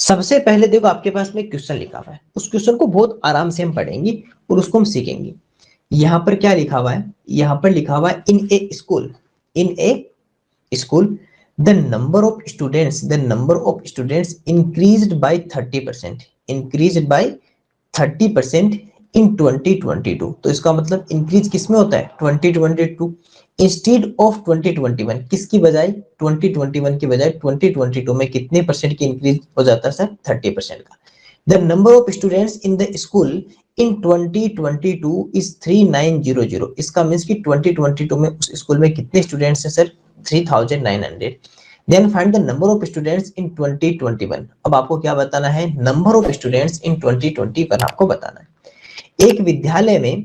सबसे पहले देखो आपके पास में क्वेश्चन लिखा हुआ है, उस क्वेश्चन को बहुत आराम से हम पढ़ेंगे और उसको हम सीखेंगे। यहाँ पर क्या लिखा हुआ है, यहाँ पर लिखा हुआ है in a school the number of students increased by 30%, increased by 30% in 2022। तो इसका मतलब इंक्रीज किस में होता है, 2022 इंस्टीड ऑफ 2021, किसकी बजाय 2021 की बजाय 2022 में कितने परसेंट की इंक्रीज हो जाता है सर, 30% का। The number of students in the school in 2022 is 3900। इसका मीन्स कि 2022 में उस स्कूल में कितने स्टूडेंट्स हैं sir, 3900। Then find the number of students in 2021। अब आपको क्या बताना है, नंबर ऑफ स्टूडेंट्स इन 2021 आपको बताना है। एक विद्यालय में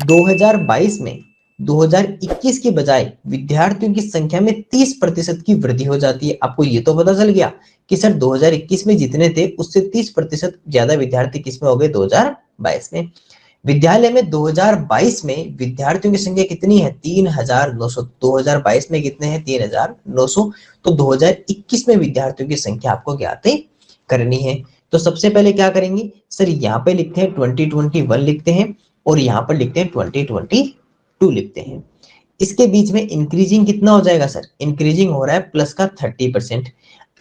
2022 में 2021 के बजाय विद्यार्थियों की संख्या में 30% की वृद्धि हो जाती है। आपको ये तो पता चल गया कि सर 2021 में जितने थे उससे 30% ज्यादा विद्यार्थी किसमें हो गए, 2022 में। विद्यालय में 2022 में विद्यार्थियों की संख्या कितनी है, 3900। 2022 में कितने हैं, 3900। तो 2021 में विद्यार्थियों की संख्या आपको ज्ञात करनी है। तो सबसे पहले क्या करेंगे सर, यहाँ पे लिखते हैं 2021 लिखते हैं और यहाँ पर लिखते हैं 2022 लिखते हैं। इसके बीच में इंक्रीजिंग कितना हो जाएगा सर, इंक्रीजिंग हो रहा है प्लस का 30%।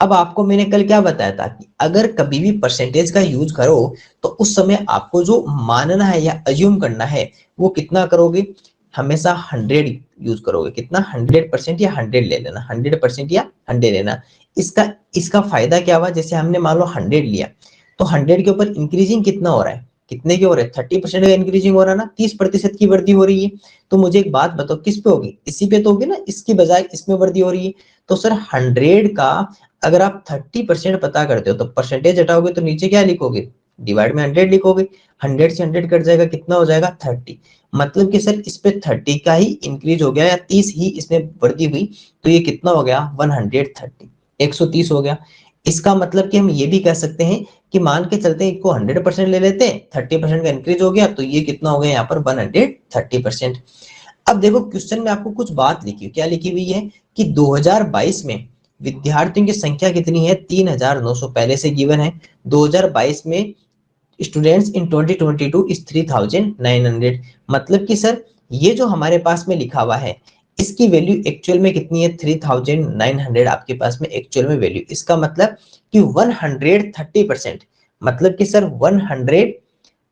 अब आपको मैंने कल क्या बताया था कि अगर कभी भी परसेंटेज का यूज करो तो उस समय आपको जो मानना है या अज्यूम करना है वो कितना करोगे, हमेशा 100 यूज करोगे। कितना, 100% या 100 ले लेना, 100% या 100 लेना। इसका इसका फायदा क्या हुआ, जैसे हमने मान लो 100 लिया तो 100 के ऊपर इंक्रीजिंग कितना हो रहा है, कितने के हो रहे हैं, 30% का इंक्रीजिंग हो रहा है ना, 30% की वृद्धि हो रही है। तो मुझे एक बात बताओ किस पे होगी, इसी पे तो होगी ना, इसकी बजाय इसमें वृद्धि हो रही है। तो सर 100 का अगर आप 30% पता करते हो तो परसेंटेज हटाओगे तो नीचे क्या लिखोगे, डिवाइड में 100 लिखोगे। 100 से 100 कट जाएगा, कितना हो जाएगा, 30। मतलब कि सर इस पे 30 का ही इंक्रीज हो गया या 30 ही इसमें वृद्धि हुई, तो ये कितना हो गया, 130, 130 हो गया। इसका मतलब कि हम ये भी कह सकते हैं कि मान के चलते हैं इसको 100% ले लेते हैं, 30% का इंक्रीज हो गया तो ये कितना हो गया यहाँ पर 130%। अब देखो क्वेश्चन में आपको कुछ बात लिखी, क्या लिखी हुई है कि 2022 में विद्यार्थियों की संख्या कितनी है, 3900 पहले से गिवन है। 2022 में स्टूडेंट्स इन 2022 इज 3900। मतलब कि सर ये जो हमारे पास में लिखा हुआ है इसकी वैल्यू एक्चुअल में कितनी है, 3900 आपके पास में एक्चुअल में वैल्यू। इसका मतलब कि 130%, मतलब कि सर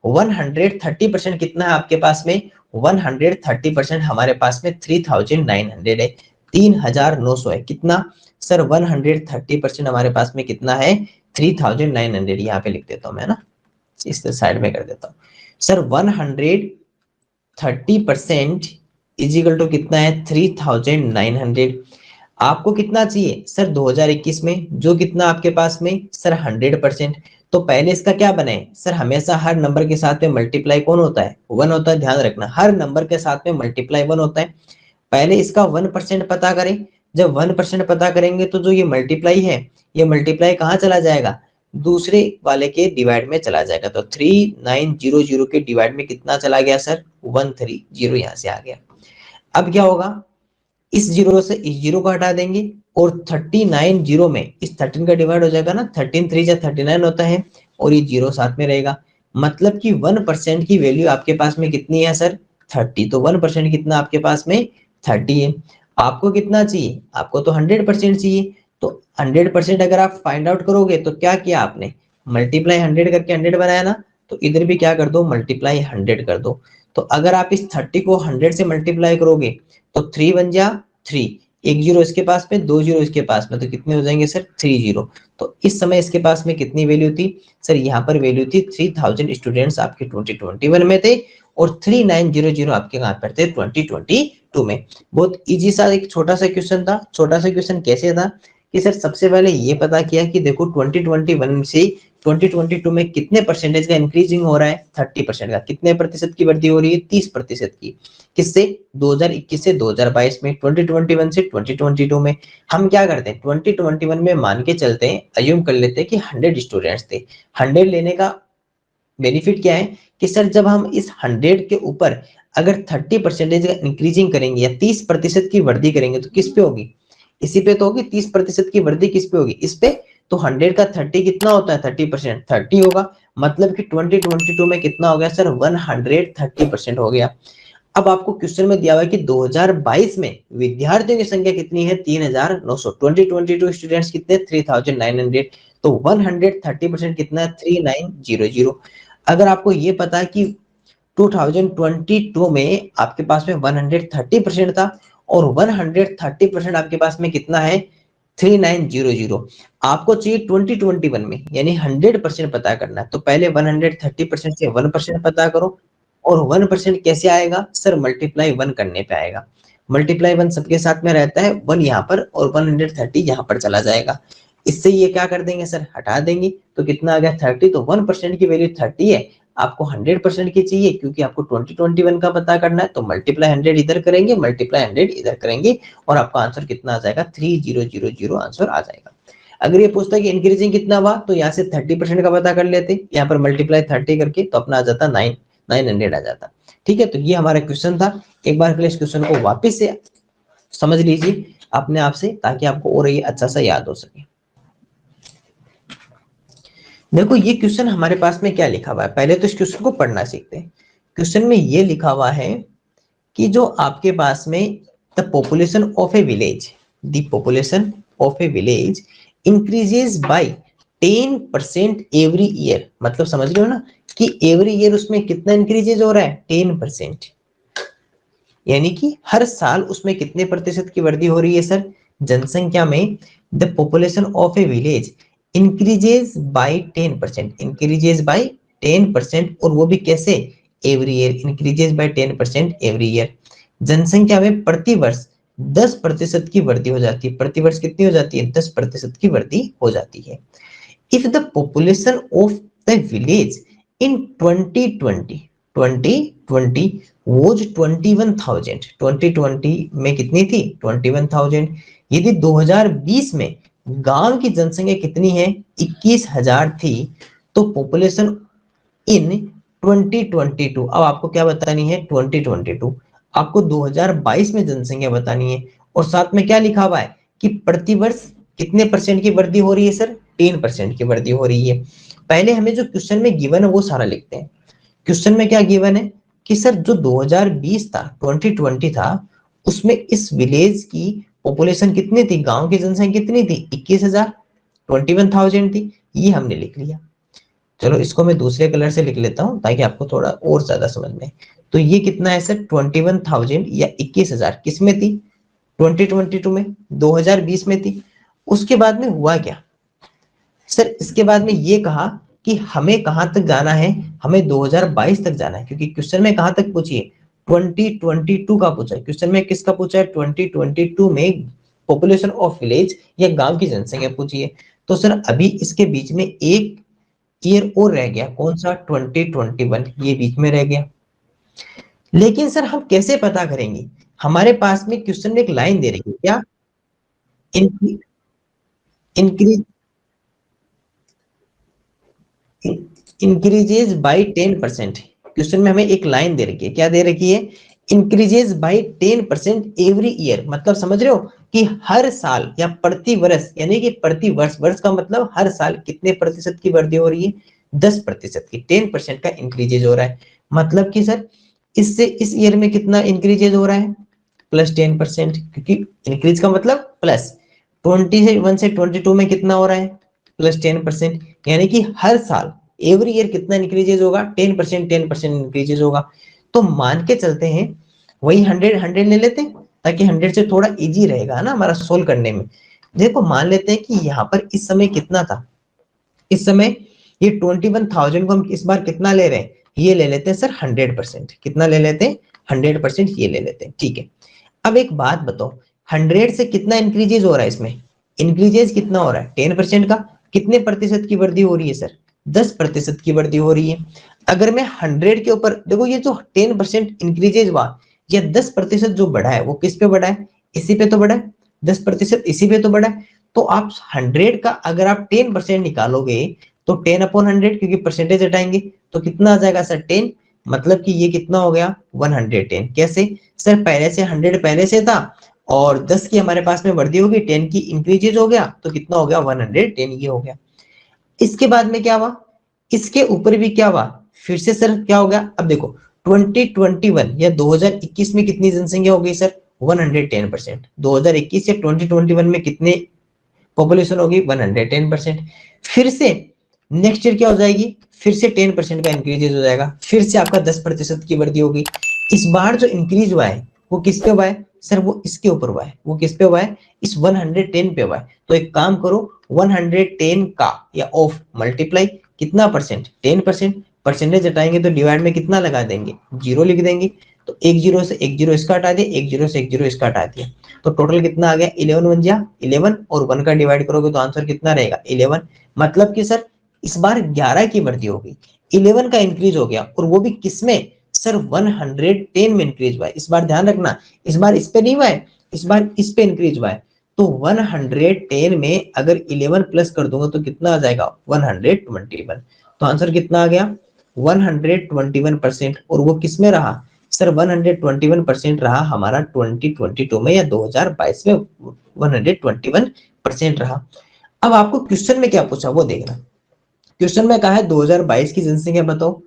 130% कितना है आपके पास में, 130% हमारे पास में 3900 है, 3900 है। कितना सर, 130% हमारे पास में कितना है, 3900। यहाँ पे लिख देता हूँ मैं ना, इस साइड में कर देता हूँ। सर 130% इज इक्वल टू कितना है, 3900। आपको कितना चाहिए सर 2021 में, जो कितना आपके पास में सर 100%। तो पहले इसका क्या बनाए सर, हमेशा हर नंबर के साथ में मल्टीप्लाई कौन होता है, 1 होता है। ध्यान रखना हर नंबर के साथ में मल्टीप्लाई 1 होता है। पहले इसका 1% पता करें। जब 1% पता करेंगे तो जो ये मल्टीप्लाई है, ये मल्टीप्लाई कहाँ चला जाएगा, दूसरे वाले के डिवाइड में चला जाएगा। तो 3900 के डिवाइड में कितना चला गया सर, 130 यहाँ से आ गया। अब क्या होगा, इस जीरो से इस जीरो को हटा देंगे और 39 में इस 13 का डिवाइड हो जाएगा ना, 13 3 या 39 होता है और ये जीरो साथ में रहेगा। मतलब कि 1% की वैल्यू आपके पास में कितनी है सर, 30। तो 1% कितना आपके पास में 30 है। आपको कितना चाहिए, आपको तो 100% चाहिए। तो 100% अगर आप फाइंड आउट करोगे तो क्या किया आपने, मल्टीप्लाई 100 करके 100 बनाया ना, तो इधर भी क्या कर दो, मल्टीप्लाई 100 कर दो। तो अगर आप इस 30 को 100 से मल्टीप्लाई करोगे तो 3 बन जा 3, एक जीरो इसके पास में, दो जीरो इसके पास में, तो कितने हो जाएंगे सर, 30। तो इस समय इसके पास में कितनी वैल्यू थी सर, यहाँ पर वैल्यू थी 3000 स्टूडेंट्स आपके 2021 में थे और 3900 आपके कहाँ पर थे, 2022 में। बहुत इजी सा एक छोटा सा क्वेश्चन था। छोटा सा क्वेश्चन कैसे था कि सर सबसे पहले ये पता किया कि देखो 2021 से 2022 में कितने परसेंटेज का इंक्रीजिंग हो रहा है, 30% का। कितने प्रतिशत की वृद्धि हो रही है, 30% की। किससे, 2021 से 2022 में, 2021 से 2022 में। हम क्या करते हैं, 2021 में मान के चलते हैं, अज्यूम कर लेते हैं कि 100 स्टूडेंट्स थे। 100 लेने का बेनिफिट क्या है कि सर जब हम इस 100 के ऊपर अगर 30% का इंक्रीजिंग करेंगे या 30% की वृद्धि करेंगे तो किस पे होगी, इसी पे तो होगी। 30% की वृद्धि किस पे होगी, इस पे। तो 100 का 30 कितना होता है, 30%, 30 होगा। मतलब कि 2022 में कितना हो गया सर, 130% हो गया। अब आपको क्वेश्चन में दिया हुआ है कि 2022 में विद्यार्थियों की संख्या कितनी है, 3900। 2022 स्टूडेंट्स कितने, 3900। तो 130% कितना है, 3900। अगर आपको ये पता है कि 2022 में आपके पास में 130% था और 130% आपके पास में कितना है, 3900। आपको चाहिए 2021 में, यानी 100% पता करना है। तो पहले 130% से 1% पता करो। और 1% कैसे आएगा सर, मल्टीप्लाई 1 करने पे आएगा। मल्टीप्लाई 1 सबके साथ में रहता है, 1 यहाँ पर और 130 यहाँ पर चला जाएगा। इससे ये क्या कर देंगे सर, हटा देंगे। तो कितना आ गया, 30। तो 1% की वैल्यू 30 है, आपको 100% की चाहिए क्योंकि आपको 2021 का पता करना है। तो मल्टीप्लाई 100 इधर करेंगे, मल्टीप्लाई 100 इधर करेंगे, और आपका आंसर कितना आ जाएगा, 3000 आंसर आ जाएगा। अगर ये पूछता है कि इंक्रीजिंग कितना हुआ, तो यहाँ से 30% का पता कर लेते, यहाँ पर मल्टीप्लाई 30 करके, तो अपना आ जाता 900 आ जाता। ठीक है, तो ये हमारा क्वेश्चन था। एक बार के लिए इस क्वेश्चन को वापस से समझ लीजिए अपने आप से, ताकि आपको और ये अच्छा सा याद हो सके। देखो ये क्वेश्चन हमारे पास में क्या लिखा हुआ है, पहले तो इस क्वेश्चन को पढ़ना सीखते हैं। क्वेश्चन में ये लिखा हुआ है कि जो आपके पास में the population of A village, the population of A village increases by 10% every year. मतलब समझ रहे हो ना कि एवरी ईयर उसमें कितना इंक्रीजेज हो रहा है, 10%। यानी कि हर साल उसमें कितने प्रतिशत की वृद्धि हो रही है सर, जनसंख्या में। The population of A village increases by 10%, increases by 10%, और वो भी कैसे, every year, increases by 10% every year. जनसंख्या में प्रति वर्ष 10% की वृद्धि हो जाती है। प्रति वर्ष कितनी हो जाती है, 10% की वृद्धि हो जाती है। If the population of the village in 2020 was 21,000, 2020 में कितनी थी, 21,000। यदि 2020 में गांव की जनसंख्या कितनी है, 21,000 थी, तो पॉपुलेशन इन 2022, अब आपको क्या बतानी है, 2022, आपको 2022 में जनसंख्या बतानी है। और साथ में क्या लिखा हुआ है कि प्रतिवर्ष कितने परसेंट की वृद्धि हो रही है सर, 10% की वृद्धि हो रही है। पहले हमें जो क्वेश्चन में गिवन है वो सारा लिखते हैं। क्वेश्चन में क्या गिवन है कि सर जो 2020 था, 2020 था, उसमें इस विलेज की पॉपुलेशन कितनी थी, गांव की जनसंख्या कितनी थी, 21,000, 21,000 थी। ये हमने लिख लिया। चलो इसको मैं दूसरे कलर से लिख लेता हूं ताकि आपको थोड़ा और ज्यादा समझ में। तो ये कितना है सर, 21,000 या 21,000 किस में थी, 2022 में, 2020 में थी। उसके बाद में हुआ क्या सर, इसके बाद में ये कहा कि हमें कहां तक जाना है, हमें 2022 तक जाना है, क्योंकि क्वेश्चन में कहां तक पूछिए, 2022 का पूछा है। क्वेश्चन में किसका पूछा है, 2022 में पॉपुलेशन ऑफ विलेज या गांव की जनसंख्या पूछी है। तो सर अभी इसके बीच में एक ईयर और रह गया, कौन सा, 2021, ये बीच में रह गया। लेकिन सर हम कैसे पता करेंगे, हमारे पास में क्वेश्चन में एक लाइन दे रही है, क्या, इंक्रीज इंक्रीजेज बाई 10%। क्वेश्चन में हमें एक लाइन दे रखी है, क्या दे रखी है, इंक्रीजेज बाई 10% एवरी ईयर। मतलब समझ रहे हो कि हर साल या प्रति वर्ष, यानी कि प्रति वर्ष, वर्ष का मतलब हर साल कितने प्रतिशत की वृद्धि हो रही है, 10% की, 10% का इंक्रीजेज हो रहा है। मतलब कि सर इससे इस ईयर में कितना इंक्रीजेज हो रहा है, प्लस 10%, क्योंकि इंक्रीज का मतलब प्लस, 21 से 22 में कितना हो रहा है, प्लस 10%। यानी कि हर साल एवरी ईयर कितना इंक्रीजेज होगा, 10%, 10% इंक्रीजेज होगा। तो मान के चलते हैं, वही 100 ले लेते हैं, ताकि 100 से थोड़ा इजी रहेगा ना हमारा सोल्व करने में। देखो मान लेते हैं कि यहाँ पर इस समय कितना था, इस समय ये 21,000 को हम इस बार कितना ले रहे हैं, ये ले लेते हैं सर 100%। कितना ले लेते हैं, 100% ये ले लेते हैं, ठीक है। अब एक बात बताओ, 100 से कितना इंक्रीजेज हो रहा है, इसमें इंक्रीजेज कितना हो रहा है, 10% का। कितने प्रतिशत की वृद्धि हो रही है सर, 10% की वृद्धि हो रही है। अगर मैं 100 के ऊपर देखो, ये जो 10% इंक्रीजेज हुआ या 10% जो बढ़ा है, वो किस पे बढ़ा है, इसी पे तो बढ़ा है, 10% इसी पे तो बढ़ा है। तो आप 100 का अगर आप 10% निकालोगे तो 10/100, क्योंकि परसेंटेज हटाएंगे, तो कितना आ जाएगा सर, 10। मतलब कि ये कितना हो गया, 110। कैसे सर, पहले से 100 पहले से था और 10 की हमारे पास में वृद्धि होगी, 10 की इंक्रीजेज हो गया, तो कितना हो गया 110, ये हो गया। इसके बाद में क्या हुआ, इसके ऊपर भी क्या हुआ, फिर से सर क्या हो गया, अब देखो 2021 या 2021 में कितनी जनसंख्या हो गई सर, 110%। 2021 या 2021 में कितने पॉपुलेशन होगी, 110%। फिर से नेक्स्ट ईयर क्या हो जाएगी, फिर से 10% का इंक्रीज हो जाएगा, फिर से आपका 10% की वृद्धि होगी। इस बार जो इंक्रीज हुआ है वो किस पे हुआ है सर, वो इसके ऊपर हुआ है, वो किस पे हुआ है, इस 110 पे हुआ है। तो एक काम करो, 110 का या ऑफ मल्टीप्लाई कितना परसेंट, 10%। परसेंटेज हटाएंगे तो डिवाइड में कितना लगा देंगे, जीरो लिख देंगे। तो एक जीरो से एक जीरो इसका हटा दिया, एक जीरो से एक जीरो इसका हटा दिया, तो टोटल कितना आ गया, 11 वन जा 11, और 1 का डिवाइड करोगे तो आंसर कितना रहेगा 11। मतलब कि सर इस बार 11 की वृद्धि हो गई, 11 का इंक्रीज हो गया, और वो भी किसमें सर, 110 में इंक्रीज हुआ है। इस बार ध्यान रखना, इस बार इस पे नहीं हुआ है, इस बार इस पे इंक्रीज हुआ है। तो 110 में अगर 11 प्लस कर दूंगा तो कितना आ जाएगा 121। तो आंसर कितना आ गया 121%। और वो किस में रहा सर, 121% रहा हमारा 2022 में या 2022 में 121% रहा। अब आपको क्वेश्चन में क्या पूछा वो देखना। क्वेश्चन में कहा है 2022 की जनसंख्या बताओ,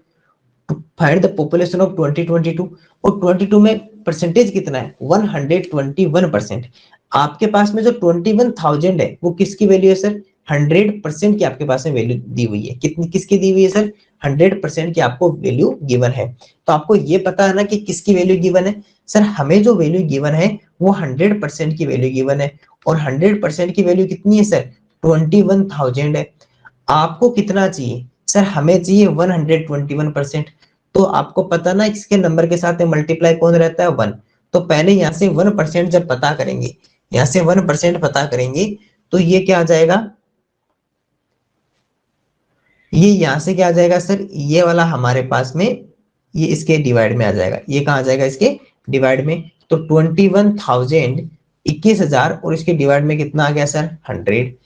फाइंड द पॉपुलेशन ऑफ 2022, और 22 में परसेंटेज कितना है 121%। आपके पास में जो 21,000 है वो किसकी वैल्यू है सर, 100% की आपके पास में वैल्यू दी हुई है। कितनी किसकी दी हुई है सर, 100% की आपको वैल्यू गिवन है। तो आपको ये पता है ना कि किसकी वैल्यू गिवन है सर, हमें जो वैल्यू गिवन है वो 100% की वैल्यू गिवन है, और 100% की वैल्यू कितनी है सर, 21,000 है। आपको कितना चाहिए सर, हमें चाहिए 121%। तो आपको पता ना इसके नंबर के साथ मल्टीप्लाई कौन रहता है 1। तो पहले यहाँ से 1% जब पता करेंगे, यहाँ से 1% पता करेंगे, तो ये क्या आ जाएगा, ये यहाँ से क्या आ जाएगा सर, ये वाला हमारे पास में ये इसके डिवाइड में आ जाएगा, ये कहाँ आ जाएगा इसके डिवाइड में। तो 21,000 21,000, और इसके डिवाइड में कितना आ गया सर 100।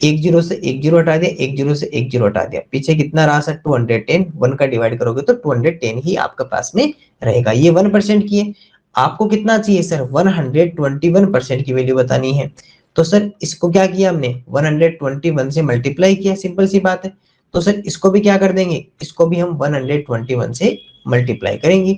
एक जीरो से एक जीरो हटा दिया, एक जीरो से एक जीरो हटा दिया, पीछे कितना रहा सर 210। 1 का डिवाइड करोगे तो 210 ही आपके पास में रहेगा। ये 1% की है। आपको कितना चाहिए सर, 121% की वैल्यू बतानी है। तो सर इसको क्या किया हमने, 121 से मल्टीप्लाई किया, सिंपल सी बात है। तो सर इसको भी क्या कर देंगे, इसको भी हम 121 से मल्टीप्लाई करेंगे।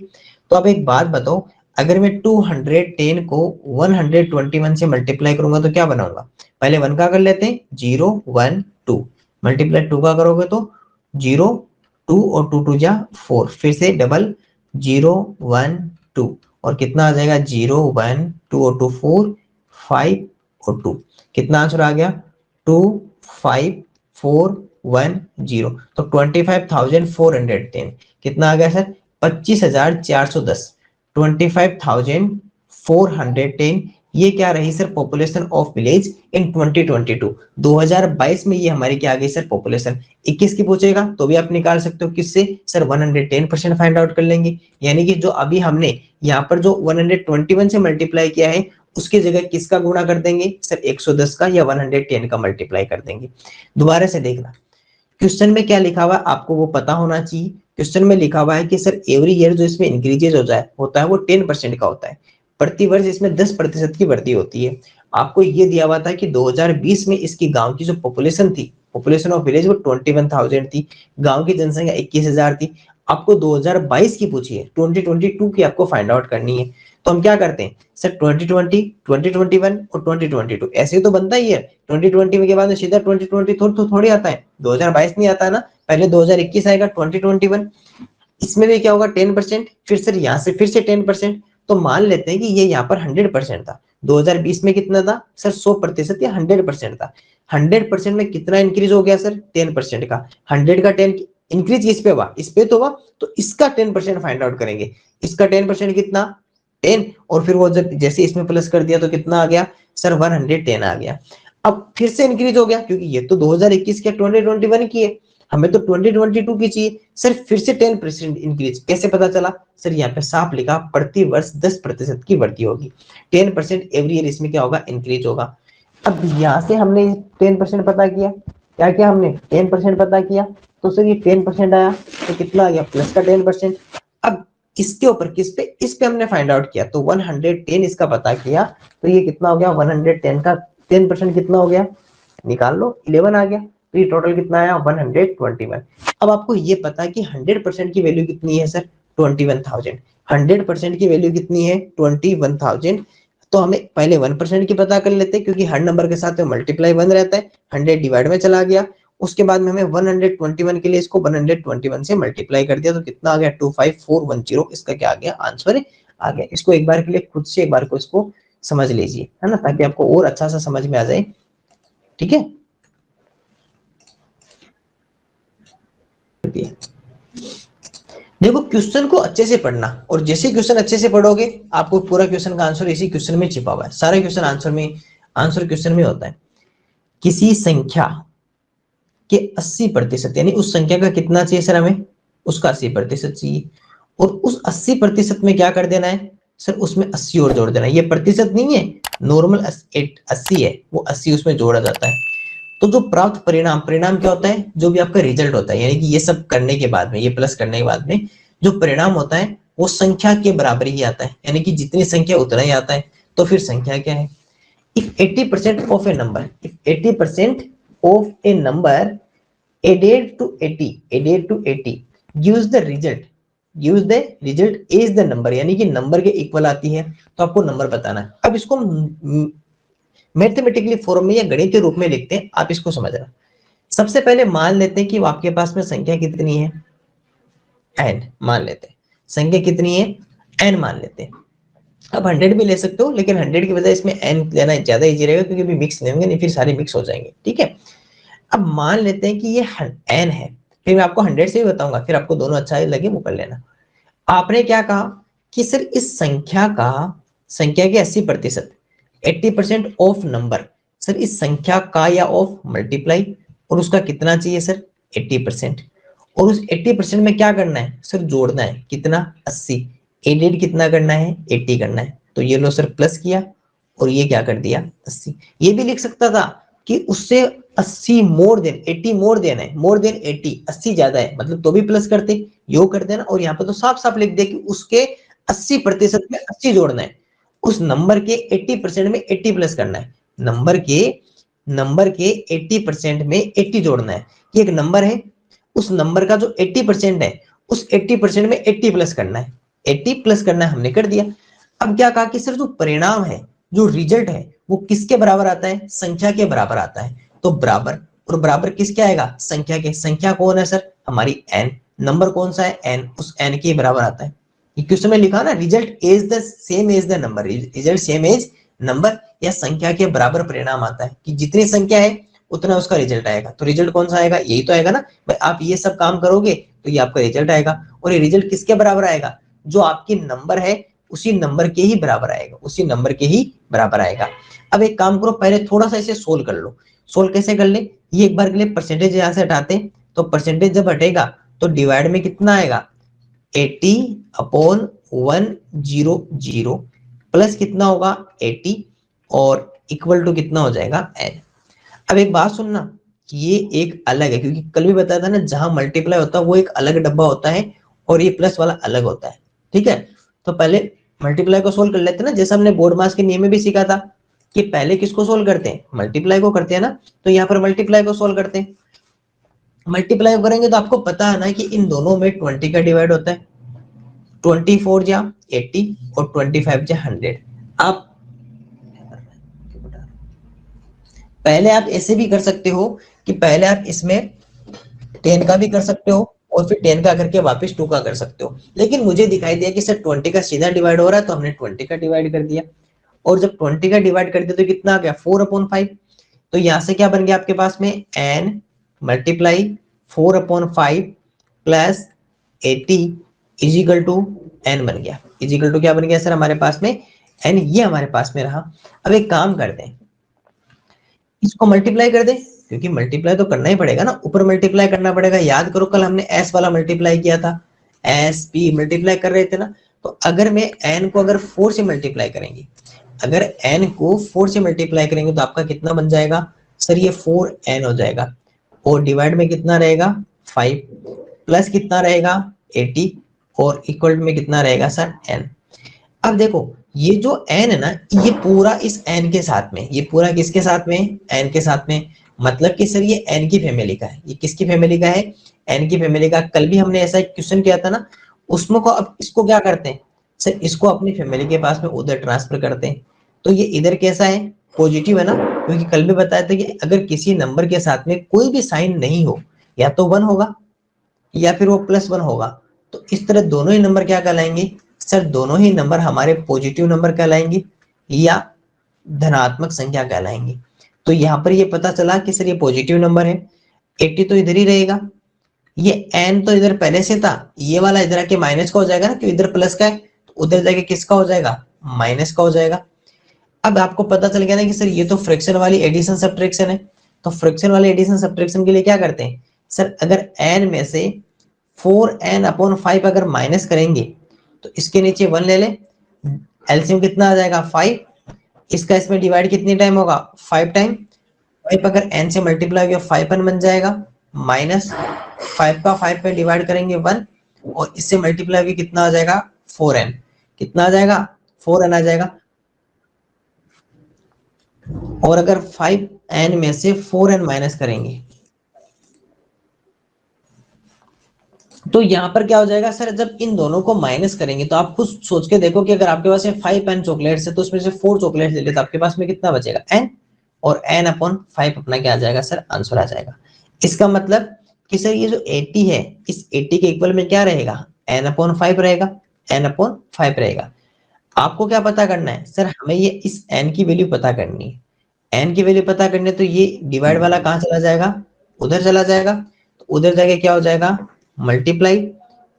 तो अब एक बात बताओ, अगर मैं 210 को 121 से मल्टीप्लाई करूंगा तो क्या बनाऊंगा, पहले 1 का कर लेते हैं, 0 1 2, मल्टीप्लाई 2 का करोगे तो 0 2 और 2 2 जा 4, फिर से डबल 0 1 2, और कितना आ जाएगा 0 1 2 और 2 4 5 और 2, कितना आंसर आ गया 2 5 4 1 0। तो 25,410 कितना आ गया सर, 25,410। 25,410, ये क्या रही sir population of village in 2022। 2022 में ये हमारी क्या आ गई सर पॉपुलेशन। 21 की पूछेगा तो भी आप निकाल सकते हो, किससे सर 110% फाइंड आउट कर लेंगे। यानी कि जो अभी हमने यहाँ पर जो 121 से मल्टीप्लाई किया है उसकी जगह किसका गुणा कर देंगे सर, 110 का या 110 का मल्टीप्लाई कर देंगे। दोबारा से देखना, क्वेश्चन में क्या लिखा हुआ है आपको वो पता होना चाहिए। क्वेश्चन में लिखा हुआ है कि सर एवरी ईयर जो इसमें इंक्रीजेज हो जाए होता है वो 10% का होता है, प्रति वर्ष इसमें 10% की वृद्धि होती है। आपको ये दिया हुआ था कि 2020 में इसकी गांव की जो पॉपुलेशन थी, पॉपुलेशन ऑफ विलेज वो 21,000 थी, गांव की जनसंख्या 21,000 थी। आपको 2022 की पूछी है, 2022 की आपको फाइंड आउट करनी है। तो हम क्या करते हैं सर, 2020 2021 और 2022 ऐसे तो बनता ही है। 2020 के बाद में सीधा 2020 थोड़ी आता है, 2022 नहीं आता है ना, पहले 2021 आएगा 2021। इसमें भी क्या होगा 10%, फिर सर यहाँ से फिर से 10%। तो मान लेते हैं कि ये यहाँ पर 100% था, 2020 में कितना था सर 100% या 100% था। 100% में कितना इंक्रीज हो गया सर 10% का, 100 का 10 इंक्रीज किस पे हुआ, इस पे तो हुआ, तो इसका 10% फाइंड आउट करेंगे। इसका 10% कितना 10, और फिर वो जब जैसे इसमें प्लस कर दिया तो कितना आ गया सर 110 आ गया। अब फिर से इंक्रीज हो गया क्योंकि ये तो 2021 के 2021 की है, हमें तो 2022 की चाहिए सर, फिर से 10% इंक्रीज। कैसे पता चला सर, यहाँ पे साफ लिखा प्रति वर्ष 10% की वृद्धि होगी, 10% एवरी ईयर इसमें क्या होगा इंक्रीज होगा। अब यहाँ से हमने 10% पता किया, क्या क्या हमने 10% पता किया, तो सर ये 10% आया तो कितना आ गया प्लस का 10%। अब इसके ऊपर किस पे, इस पे हमने फाइंड आउट किया, तो 110 इसका पता किया, तो ये कितना हो गया 110 का 10% कितना हो गया, निकाल लो 11 आ गया, तो ये टोटल कितना आया 121। अब आपको ये पता है कि 100% की वैल्यू कितनी है सर 21,000, 100% की वैल्यू कितनी है 21,000, तो हमें पहले 1% की पता कर लेते हैं क्योंकि हर नंबर के साथ मल्टीप्लाई 1 रहता है, 100 डिवाइड में चला गया, उसके बाद में हमें 121 के लिए इसको 121 से मल्टीप्लाई कर दिया, तो कितना आ गया 25410, इसका क्या आ गया आंसर आ गया। इसको एक बार के लिए खुद से एक बार को इसको समझ लीजिए, है ना, ताकि आपको और अच्छा सा समझ में आ जाए, ठीक है। देखो क्वेश्चन को अच्छे से पढ़ना, और जैसे क्वेश्चन अच्छे से पढ़ोगे आपको पूरा क्वेश्चन का आंसर इसी क्वेश्चन में छिपा हुआ है, सारे क्वेश्चन आंसर क्वेश्चन में होता है। किसी संख्या के 80%, यानी उस संख्या का कितना चाहिए सर हमें, उसका 80% चाहिए, और उस 80% में क्या कर देना है सर, उसमें 80 और जोड़ देना है। ये प्रतिशत नहीं है, नॉर्मल 80 है, वो 80 उसमें जोड़ा जाता है। तो जो प्राप्त परिणाम, परिणाम क्या होता है, जो भी आपका रिजल्ट होता है, यानी कि ये सब करने के बाद में, ये प्लस करने के बाद में जो परिणाम होता है वो संख्या के बराबर ही आता है, यानी कि जितनी संख्या उतना ही आता है। तो फिर संख्या क्या है, if 80% of a number, if 80% of a number added to 80 gives the result is the number, यानी कि नंबर के इक्वल आती है, तो आपको नंबर बताना है। अब इसको मैथमेटिकली फॉर्म में या गणितीय रूप में लिखते हैं, आप इसको समझना। सबसे पहले मान लेते हैं कि आपके पास में संख्या कितनी है, n मान लेते हैं, संख्या कितनी है n मान लेते हैं। अब 100 भी ले सकते हो, लेकिन 100 की बजाय इसमें n लेना ज्यादा इजी रहेगा, क्योंकि भी मिक्स नहीं होंगे, नहीं फिर सारे मिक्स हो जाएंगे, ठीक है। अब मान लेते हैं कि ये n है, फिर मैं आपको 100 से भी बताऊंगा, फिर आपको दोनों अच्छा लगे वो कर लेना। आपने क्या कहा कि सर इस संख्या के 80%, 80% ऑफ नंबर, सर इस संख्या का या ऑफ मल्टीप्लाई, और उसका कितना चाहिए सर 80%, और उस 80% में क्या करना है सर, जोड़ना है कितना 80, एडेड कितना करना है 80 करना है, तो ये लो सर प्लस किया, और ये क्या कर दिया 80। ये भी लिख सकता था कि उससे 80 मोर देन 80 मोर देन है, मोर देन 80, 80 ज्यादा है, मतलब तो भी प्लस करते, योग कर देना, और यहाँ पे तो साफ साफ लिख दे कि उसके 80% में 80 जोड़ना है, उस नंबर के 80% में 80 प्लस करना है, नंबर के 80% में 80 जोड़ना है। ये एक नंबर है, उस नंबर का जो 80% है, उस 80% में 80 प्लस करना है, 80 प्लस करना है, हमने कर दिया। अब क्या कहा कि सर जो परिणाम है, जो रिजल्ट है, वो किसके बराबर आता है, संख्या के बराबर आता है, तो बराबर, और बराबर किसके आएगा, संख्या के। संख्या कौन है सर, हमारी n, नंबर कौन सा है n, उस n के बराबर आता है। ये क्वेश्चन में लिखा ना, result is the same as the number, result same as number, या संख्या के बराबर परिणाम आता है, कि जितनी संख्या है उतना उसका रिजल्ट आएगा। तो रिजल्ट कौन सा आएगा, यही तो आएगा ना भाई, आप ये सब काम करोगे तो ये आपका रिजल्ट आएगा, और ये रिजल्ट किसके बराबर आएगा, जो आपकी नंबर है उसी नंबर के ही बराबर आएगा, उसी नंबर के ही बराबर आएगा। अब एक काम करो, पहले थोड़ा सा इसे सोल्व कर लो। सोल्व कैसे कर ले, ये एक बार के लिए परसेंटेज यहाँ से हटाते हैं, तो परसेंटेज जब हटेगा तो डिवाइड में कितना आएगा 80/100 प्लस कितना होगा 80, और इक्वल टू कितना हो जाएगा n। अब एक बात सुनना, कि ये एक अलग है, क्योंकि कल भी बताया था ना, जहां मल्टीप्लाई होता है वो एक अलग डब्बा होता है, और ये प्लस वाला अलग होता है, ठीक है। तो पहले मल्टीप्लाई को सोल्व कर लेते हैं ना, जैसा हमने बोर्ड मास के नियम में भी सीखा था, कि पहले किसको सोल्व करते हैं, मल्टीप्लाई को करते हैं ना। तो यहाँ पर मल्टीप्लाई को सोल्व करते हैं, मल्टीप्लाई करेंगे तो आपको पता है ना कि इन दोनों में 20 का डिवाइड होता है, 24 जा 80 और 25 जा 100। आप पहले आप ऐसे भी कर सकते हो कि पहले आप इसमें 10 का भी कर सकते हो, और फिर 10 का करके वापस 2 का कर सकते हो, लेकिन मुझे दिखाई दिया कि सर 20 का सीधा डिवाइड हो रहा है, तो हमने 20 का डिवाइड कर दिया, और जब 20 का डिवाइड कर दिया तो कितना आ गया 4/5। तो यहां से क्या बन गया आपके पास में n multiply 4/5 plus 80 equal to n बन गया। इजिकल टू क्या बन गया सर हमारे पास में n, ये हमारे पास में रहा। अब एक काम करते हैं, इसको मल्टीप्लाई कर दे, क्योंकि मल्टीप्लाई तो करना ही पड़ेगा ना, ऊपर मल्टीप्लाई करना पड़ेगा। याद करो कल हमने s वाला मल्टीप्लाई किया था, s p मल्टीप्लाई कर रहे थे ना। तो अगर मैं n को अगर 4 से मल्टीप्लाई करेंगे, अगर n को 4 से मल्टीप्लाई करेंगे तो आपका कितना बन जाएगा सर, ये 4n हो जाएगा, और डिवाइड में कितना रहेगा 5, प्लस कितना रहेगा 80, और इक्वल में कितना रहेगा सर n। अब देखो ये जो n है ना, ये पूरा इस n के साथ में, ये पूरा किसके साथ में, n के साथ में, मतलब कि सर ये n की फैमिली का है। ये किसकी फैमिली का है, n की फैमिली का। कल भी हमने ऐसा एक क्वेश्चन किया था ना, उसमें को अब इसको क्या करते हैं सर, इसको अपनी फैमिली के पास में उधर ट्रांसफर करते हैं। तो ये इधर कैसा है, पॉजिटिव है ना, क्योंकि कल भी बताया था कि अगर किसी नंबर के साथ में कोई भी साइन नहीं हो, या तो 1 होगा या फिर वो +1 होगा, तो इस तरह दोनों ही नंबर क्या कहलाएंगे सर, दोनों ही नंबर हमारे पॉजिटिव नंबर कहलाएंगे या धनात्मक संख्या कहलाएंगे। तो यहाँ पर ये पता चला कि सर ये पॉजिटिव नंबर है, 80 तो इधर ही रहेगा, ये n तो इधर पहले से था, ये वाला इधर आके माइनस का हो जाएगा ना, क्योंकि इधर प्लस का है, तो उधर जाके किसका हो जाएगा, माइनस का हो जाएगा। अब आपको पता चल गया ना कि सर ये तो फ्रैक्शन वाली एडिशन सब्ट्रैक्शन है। तो फ्रैक्शन वाले एडिशन सब्ट्रैक्शन के लिए क्या करते हैं सर, अगर n में से 4n/5 अगर माइनस करेंगे तो इसके नीचे 1 ले ले, एलसीएम कितना आ जाएगा 5, इसका इसमें डिवाइड कितनी टाइम होगा 5 टाइम, 5 अगर n से मल्टीप्लाई किया 5n बन जाएगा, माइनस 5 का 5 पे डिवाइड करेंगे 1, और इससे मल्टीप्लाई भी कितना आ जाएगा 4n, कितना आ जाएगा 4n आ जाएगा। और अगर 5n में से 4n माइनस करेंगे तो यहाँ पर क्या हो जाएगा सर, जब इन दोनों को माइनस करेंगे तो आप खुद सोच के देखो कि अगर आपके पास 5 पेन चॉकलेट्स है तो उसमें से 4 चॉकलेट्स ले ले तो आपके पास में कितना बचेगा n, और n/5 अपना क्या आ जाएगा सर, आंसर आ जाएगा। इसका मतलब कि सर ये जो 80 है, इस 80 के इक्वल में क्या रहेगा, n/5 रहेगा, n/5 रहेगा। आपको क्या पता करना है सर, हमें ये इस n की वैल्यू पता करनी है। n की वैल्यू पता करने तो ये डिवाइड वाला कहाँ चला जाएगा, उधर चला जाएगा, तो उधर जाके क्या हो जाएगा मल्टीप्लाई,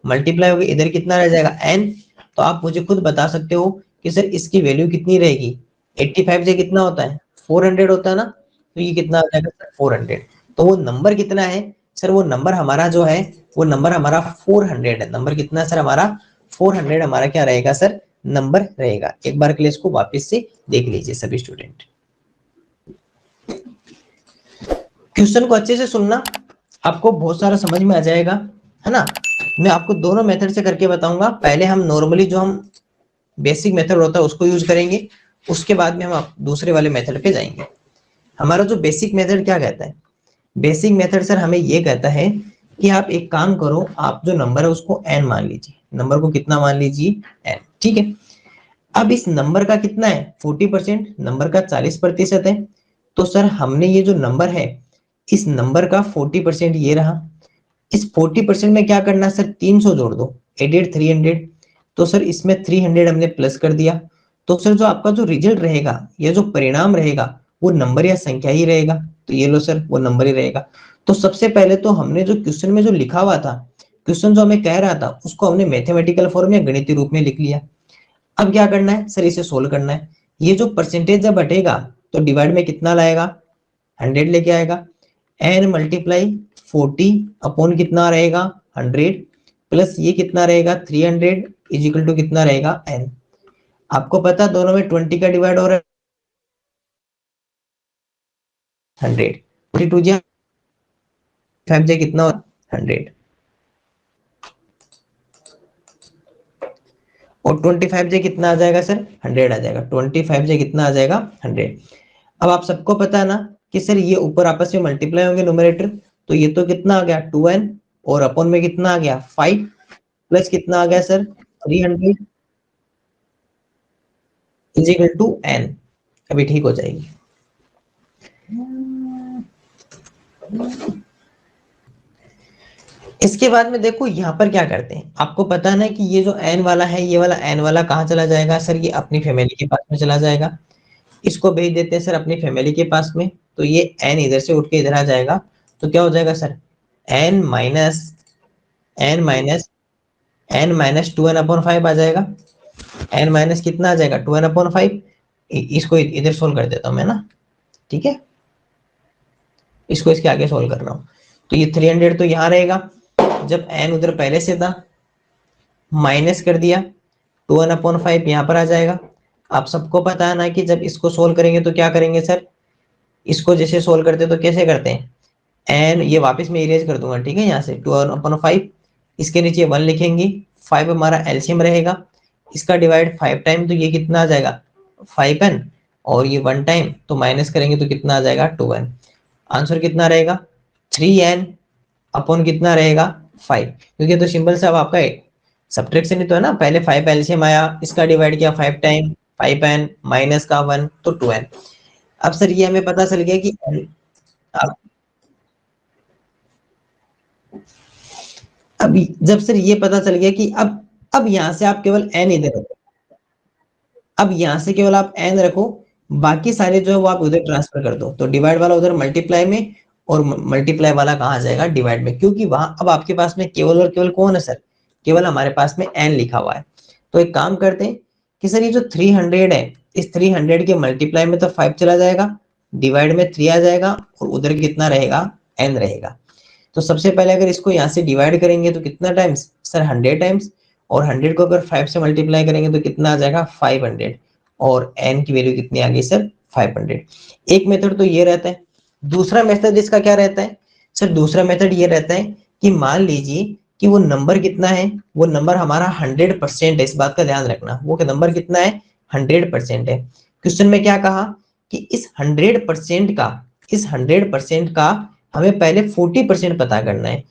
मल्टीप्लाई होगी, इधर कितना रह जाएगा n। तो आप मुझे खुद बता सकते हो कि सर इसकी वैल्यू कितनी रहेगी, 85 से कितना होता है 400 होता है ना, तो ये कितना आ जाएगा सर 400। तो वो नंबर कितना है सर, वो नंबर हमारा जो है वो नंबर हमारा 400 है। नंबर कितना है सर हमारा 400 हमारा क्या रहेगा सर, नंबर रहेगा। एक बार के लिए इसको वापस से देख लीजिए सभी स्टूडेंट, क्वेश्चन को अच्छे से सुनना, आपको बहुत सारा समझ में आ जाएगा, है ना। मैं आपको दोनों मेथड से करके बताऊंगा। पहले हम नॉर्मली जो हम बेसिक मेथड होता है उसको यूज करेंगे, उसके बाद में हम दूसरे वाले मेथड पे जाएंगे। हमारा जो बेसिक मेथड क्या कहता है, बेसिक मेथड सर हमें ये कहता है कि आप एक काम करो, आप जो नंबर है उसको n मान लीजिए, नंबर को कितना मान लीजिए n, ठीक है। अब इस नंबर का कितना है 40%, नंबर का 40% है, तो सर हमने ये जो नंबर है इस नंबर का 40% ये रहा, इस 40% में क्या करना है सर, 300 जोड़ दो, एडेड 300, तो सर इसमें 300 हमने प्लस कर दिया। तो सर जो आपका जो रिजल्ट रहेगा या जो परिणाम रहेगा वो नंबर या संख्या ही रहेगा, तो ये लो सर वो नंबर ही रहेगा। तो सबसे पहले तो हमने जो क्वेश्चन में जो लिखा हुआ था, क्वेश्चन जो हमें कह रहा था उसको हमने मैथमेटिकल फॉर्म या गणितीय रूप में लिख लिया। अब क्या करना है सर, इसे सोल्व करना है। ये जो परसेंटेज जब हटेगा तो डिवाइड में कितना लाएगा 100 लेके आएगा, n मल्टीप्लाई 40 अपॉन कितना रहेगा 100, प्लस ये कितना रहेगा 300 इज इक्वल टू कितना रहेगा n। आपको पता दोनों में 20 का डिवाइड हो रहा है 100, 42 जा 5 जा कितना 100, और 25 जे कितना आ जाएगा सर 100 आ जाएगा, 25 जे कितना आ जाएगा 100। अब आप सबको पता है ना कि सर ये ऊपर आपस में मल्टीप्लाई होंगे न्यूमरेटर, तो ये तो कितना आ गया 2n, और अपॉन में कितना आ गया 5, प्लस कितना आ गया sir 300 is equal to n। अभी ठीक हो जाएगी। इसके बाद में देखो यहाँ पर क्या करते हैं, आपको पता है ना कि ये जो n वाला है, ये वाला n वाला कहाँ चला जाएगा सर, ये अपनी फैमिली के पास में चला जाएगा। इसको भेज देते हैं सर अपनी फैमिली के पास में, तो ये n इधर से उठ के इधर आ जाएगा, तो क्या हो जाएगा सर n माइनस n-2n/5 आ जाएगा। n माइनस कितना आ जाएगा 2n/5। इसको इधर सोल्व कर देता हूँ मैं ना, ठीक है, इसको इसके आगे सोल्व कर रहा हूँ। तो ये 300 तो यहाँ रहेगा, जब n उधर पहले से था माइनस कर दिया, 2n/5 यहाँ पर आ जाएगा। आप सबको पता है ना कि जब इसको सोल्व करेंगे तो क्या करेंगे सर, इसको जैसे सोल्व करते तो कैसे करते हैं, n ये वापस मैं इरेज कर दूंगा, ठीक है, यहाँ से 2n/5, इसके नीचे 1 लिखेंगे, 5 हमारा एलसीएम रहेगा, इसका डिवाइड 5 टाइम तो ये कितना आ जाएगा 5n, और ये 1 टाइम तो माइनस करेंगे तो कितना आ जाएगा 2n। आंसर कितना रहेगा 3n अपॉन कितना रहेगा 5, क्योंकि तो सिंपल सा अब आपका सब्ट्रैक्शन ही तो है ना, पहले 5 एलसीएम आया, इसका डिवाइड किया 5 टाइम 5n माइनस का 1 तो 2n। अब सर ये हमें पता चल गया कि अब अभी जब सर ये पता चल गया कि अब यहां से आप केवल n इधर रखो, अब यहां से केवल आप n रखो, बाकी सारे जो है वो आप उधर ट्रांसफर कर दो, तो डिवाइड वाला उधर मल्टीप्लाई में और मल्टीप्लाई वाला कहाँ आ जाएगा डिवाइड में, क्योंकि वहां अब आपके पास में केवल और केवल कौन है सर, केवल हमारे पास में n लिखा हुआ है। तो एक काम करते हैं कि सर ये जो 300 है, इस 300 के मल्टीप्लाई में तो 5 चला जाएगा, डिवाइड में 3 आ जाएगा, और उधर कितना रहेगा n रहेगा। तो सबसे पहले अगर इसको यहाँ से डिवाइड करेंगे तो कितना टाइम्स सर 100 टाइम्स, और 100 को अगर 5 से मल्टीप्लाई करेंगे तो कितना आ जाएगा 500, और n की वैल्यू कितनी आ गई सर 500। एक मेथड तो ये रहता है। दूसरा मेथड इसका क्या रहता है सर, दूसरा मेथड ये रहता है कि मान लीजिए कि वो नंबर कितना है, वो नंबर हमारा 100% है, इस बात का ध्यान रखना, वो नंबर कितना है 100% है। क्वेश्चन में क्या कहा कि इस 100% का, इस 100% का हमें पहले 40% पता करना है,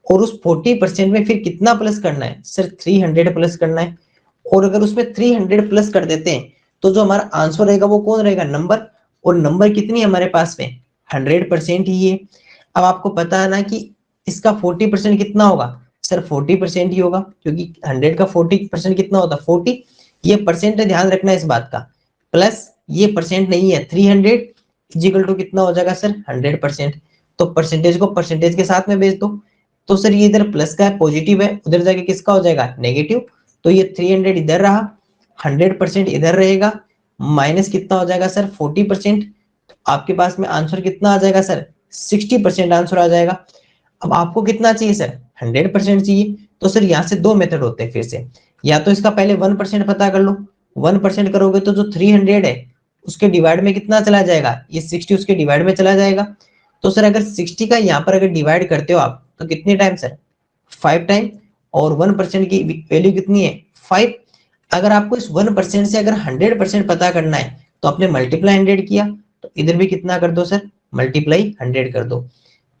और उस 40% में फिर कितना प्लस करना है सर 300 प्लस करना है, और अगर उसमें 300 प्लस कर देते हैं तो जो हमारा आंसर रहेगा वो कौन रहेगा नंबर, और नंबर कितनी है हमारे पास में 100% ही है। अब आपको पता है ना कि इसका 40% कितना होगा सर 40% ही होगा, क्योंकि 100 का 40% कितना होता है 40, ये परसेंट है ध्यान रखना इस बात का, प्लस ये परसेंट नहीं है 300 इजिकल टू कितना हो जाएगा सर 100%, तो परसेंटेज को परसेंटेज के साथ में भेज दो, तो सर ये इधर प्लस का है पॉजिटिव है, उधर जाके किसका हो जाएगा नेगेटिव, तो ये 300 इधर रहा, 100% इधर रहेगा, माइनस कितना हो जाएगा सर 40%, आपके पास में आंसर कितना आ जाएगा सर 60% आंसर आ जाएगा। अब आपको कितना चाहिए सर 100% चाहिए, तो सर यहाँ से दो मेथड होते हैं फिर से, या तो इसका पहले 1% पता कर लो, 1% करोगे तो जो 300 है उसके डिवाइड में कितना चला जाएगा, ये 60 उसके डिवाइड में चला जाएगा, तो सर अगर 60 का यहाँ पर अगर डिवाइड करते हो आप तो कितने टाइम सर 5 टाइम, और 1% की वैल्यू कितनी है 5। अगर आपको इस 1% से अगर 100% पता करना है तो आपने मल्टीप्लाई 100 किया, तो इधर भी कितना कर दो सर मल्टीप्लाई 100 कर दो।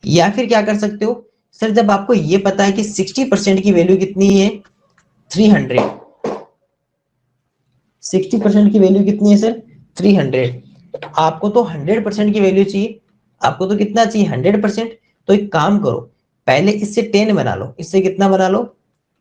या फिर क्या कर सकते हो सर, जब आपको ये पता है कि 60% की वैल्यू कितनी है 300, 60% की वैल्यू कितनी है सर 300, आपको तो 100% की वैल्यू चाहिए, आपको तो कितना चाहिए 100%, तो एक काम करो पहले इससे 10 बना लो, इससे कितना बना लो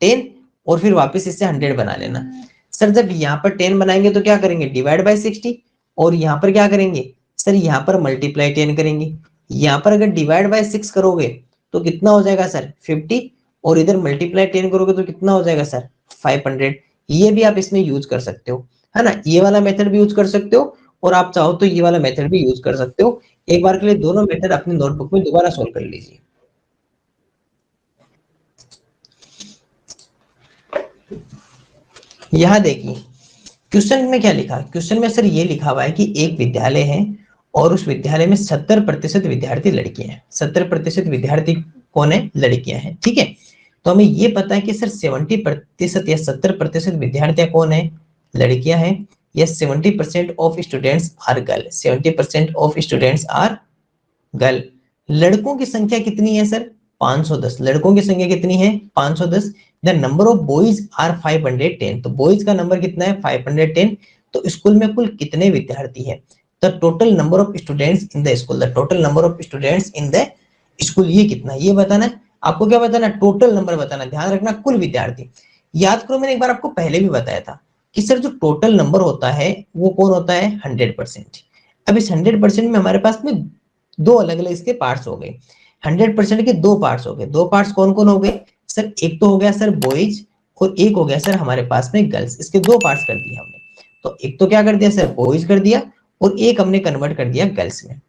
10, और फिर वापस इससे 100 बना लेना। सर जब यहाँ पर 10 बनाएंगे तो क्या करेंगे डिवाइड बाय 60, और यहाँ पर क्या करेंगे सर यहाँ पर मल्टीप्लाई 10 करेंगे, यहाँ पर अगर डिवाइड बाय 6 करोगे तो कितना हो जाएगा सर 50, और इधर मल्टीप्लाई 10 करोगे तो कितना हो जाएगा सर 500। ये भी आप इसमें यूज कर सकते हो, है ना, ये वाला मेथड भी यूज कर सकते हो, और आप चाहो तो ये वाला मेथड भी यूज कर सकते हो। एक बार के लिए दोनों मेथड अपने नोटबुक में दोबारा सोल्व कर लीजिए। यहाँ देखिए क्वेश्चन में क्या लिखा है, क्वेश्चन में सर ये लिखा हुआ है कि एक विद्यालय है और उस विद्यालय में 70% विद्यार्थी लड़कियां हैं, 70% विद्यार्थी कौन है लड़कियां हैं, ठीक है। तो हमें ये पता है कि सर 70% या 70% विद्यार्थियां कौन है लड़कियां हैं, या 70% of students are girl, 70% of students are girl. लड़कों की संख्या कितनी है सर 510, लड़कों की संख्या कितनी है 510। The number of boys are 510, तो बॉयज का नंबर कितना है 510। तो स्कूल में कुल कितने विद्यार्थी है, the total number of students in the school, the total number of students in the school, ये कितना ये बताना है आपको, क्या बताना टोटल नंबर बताना, ध्यान रखना कुल विद्यार्थी। याद करो मैंने एक बार आपको पहले भी बताया था कि सर जो टोटल नंबर होता है वो कौन होता है 100%। अब इस 100% में हमारे पास में दो अलग अलग इसके पार्ट्स हो गए, 100% के दो पार्ट्स हो गए, दो पार्ट्स कौन कौन हो गए सर, एक तो हो गया सर बॉयज, और एक हो गया सर हमारे पास में गर्ल्स, इसके दो पार्ट्स कर दिए हमने। तो एक तो क्या कर दिया सर बॉयज कर दिया, और एक हमने कन्वर्ट कर दिया गर्ल्स में।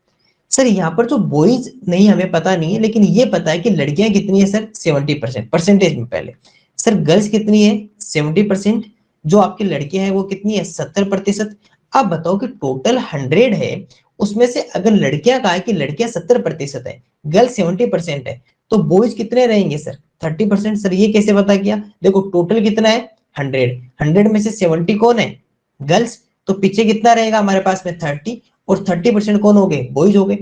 सर यहाँ पर जो बॉयज नहीं हमें पता नहीं है, लेकिन ये पता है कि लड़कियां कितनी है सर 70%, परसेंटेज में पहले सर गर्ल्स कितनी है 70%, जो आपकी लड़कियां हैं वो कितनी है 70%। आप बताओ कि टोटल 100 है, उसमें से अगर लड़कियां कहा है कि लड़कियां 70% है, गर्ल्स 70% है, तो बॉयज कितने रहेंगे सर 30%। सर ये कैसे पता किया? देखो टोटल कितना है 100, 100 में से 70 कौन है? गर्ल्स। तो पीछे कितना रहेगा हमारे पास में 30, और 30% कौन हो गए? बॉयज हो गए।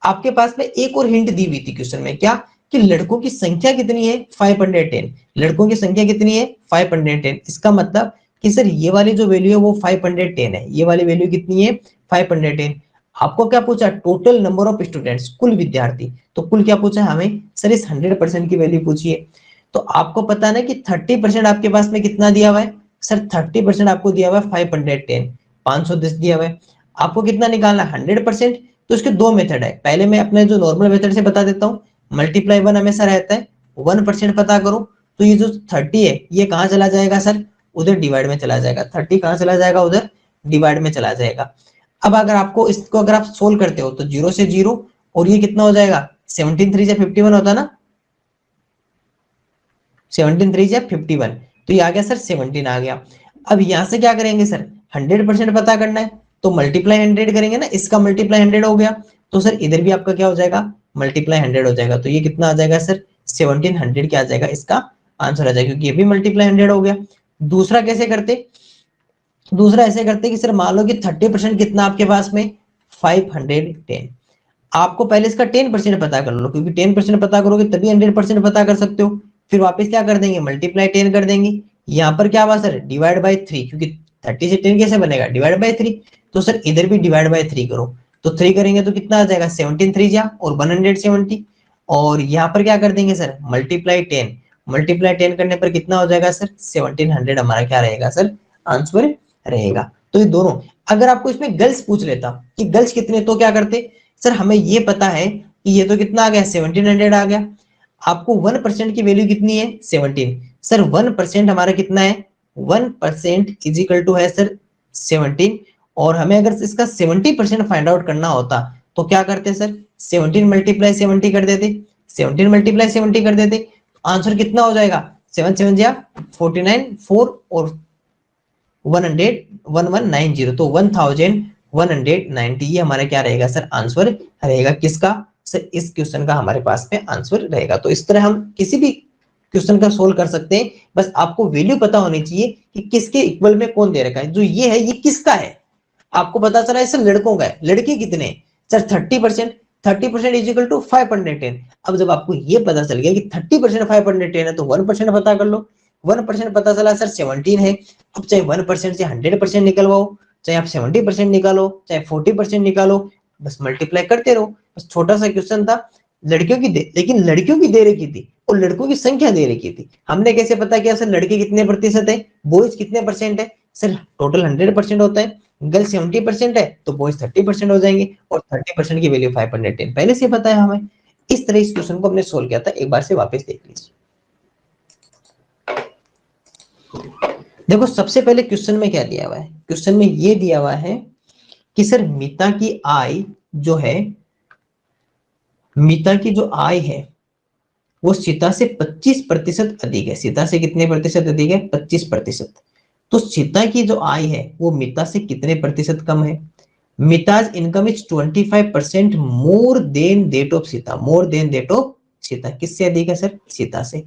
आपके पास में एक और हिंट दी हुई थी क्वेश्चन में, क्या? कि लड़कों की संख्या कितनी है? 510। लड़कों की संख्या कितनी है? 510। इसका मतलब कि सर ये वाली जो वैल्यू है वो 510 है, ये वाली वैल्यू कितनी है? 510। आपको क्या पूछा? टोटल नंबर ऑफ स्टूडेंट्स, कुल विद्यार्थी। तो कुल क्या पूछा हमें? सर इस 100% की वैल्यू पूछी है। तो आपको पता है ना कि 30% आपके पास में कितना दिया हुआ है? सर 30% आपको दिया हुआ है 510, 510 दिया हुआ है। आपको कितना निकालना है? 100%। तो इसके दो मेथड है। पहले मैं अपने जो नॉर्मल मेथड से बता देता हूँ, मल्टीप्लाई 1 हमेशा रहता है, 1% पता करो। तो ये जो 30 है ये कहाँ चला जाएगा सर? उधर डिवाइड में चला जाएगा। 30 कहाँ चला जाएगा? उधर डिवाइड में चला जाएगा। अब अगर आपको इसको अगर आप सोल्व करते हो तो 0 से 0, और ये कितना हो जाएगा? 17 3 से 51 होता ना, 17 3 से 51। तो ये आ गया सर 17 आ गया। अब यहां से क्या करेंगे सर? 100% पता करना है, तो मल्टीप्लाई 100 करेंगे ना, इसका मल्टीप्लाई 100 हो गया। तो सर इधर भी आपका क्या हो जाएगा? मल्टीप्लाई 100 हो जाएगा। तो ये कितना आ जाएगा सर? 1700 क्या आ जाएगा? इसका आंसर आ जाएगा, क्योंकि ये भी मल्टीप्लाई 100 हो गया। दूसरा कैसे करते? दूसरा ऐसे करते कि सर मान लो कि 30% कितना आपके पास में? 510। आपको पहले इसका 10% पता कर लो, क्योंकि 10% पता करोगे तभी 100% पता कर सकते हो। फिर वापस क्या कर देंगे? मल्टीप्लाई 10 कर देंगे। यहाँ पर क्या हुआ सर? डिवाइड बाय 3, क्योंकि 30 से 10 कैसे बनेगा? Divide by 3। तो सर इधर भी डिवाइड बाय 3 करो। तो 3 करेंगे तो कितना आ जाएगा? 17 3 जा और 170। और यहाँ पर क्या कर देंगे सर? मल्टीप्लाई 10। मल्टीप्लाई 10 करने पर कितना हो जाएगा सर? 1700 हमारा क्या रहेगा सर? आंसर रहेगा। तो ये दोनों। अगर आपको इसमें गर्ल्स पूछ लेता कि गर्ल्स कितने, तो क्या करते? सर हमें ये पता है कि ये तो कितना आ गया? 1700 आ गया। आपको 1% की वैल्यू कितनी है? 17। सर 1% हमारा कितना है? 1% इज इक्वल टू है सर 17। और हमें अगर इसका 70% फाइंड आउट करना होता तो क्या करते सर? 17 मल्टीप्लाई 70 कर देते, 17 मल्टीप्लाई 70 कर देते। आंसर कितना हो जाएगा? 7 7 जा 49, 4 और 1190, तो 1190 ये हमारा क्या रहेगा सर? आंसर रहेगा। किसका सर? इस क्वेश्चन का हमारे पास में आंसर रहेगा। तो इस तरह हम किसी भी क्वेश्चन का सोल्व कर सकते हैं। बस आपको वैल्यू पता होनी चाहिए कि किसके इक्वल में कौन दे रखा है। जो ये है ये किसका है? आपको पता चला है सर लड़कों का है। लड़के कितने? सर 30%। 30% is equal to 510। अब जब आपको ये पता चल गया कि 30% 510 है, तो 1% पता कर लो। 1% पता चला सर 17 है। अब चाहे 1% से 100% निकलवाओ, चाहे आप 70% निकालो, चाहे 40% निकालो, बस मल्टीप्लाई करते रहो। बस छोटा सा क्वेश्चन था। लड़कियों की लेकिन लड़कियों की दे रखी थी और लड़कों की संख्या दे रखी थी। हमने कैसे पता किया सर लड़के कितने प्रतिशत है, बॉयज कितने परसेंट है? सर टोटल 100% होता है, गर्ल 70% है तो बॉयज 30% हो जाएंगे, और 30% की वैल्यू 510 पहले से पता है हमें। इस तरह इस क्वेश्चन को हमने सोल्व किया था। एक बार से वापस देख लीजिए। देखो सबसे पहले क्वेश्चन में क्या दिया हुआ है? क्वेश्चन में ये दिया हुआ है कि सर मिता की आय जो है, मिता की जो आय है वो सीता से 25% अधिक है। सीता से कितने प्रतिशत अधिक है? 25%। तो सीता की जो आय है वो मिता से कितने प्रतिशत कम है? Mita's income is 25% more than that of Sita. More than that of Sita किससे अधिक है सर? सीता से।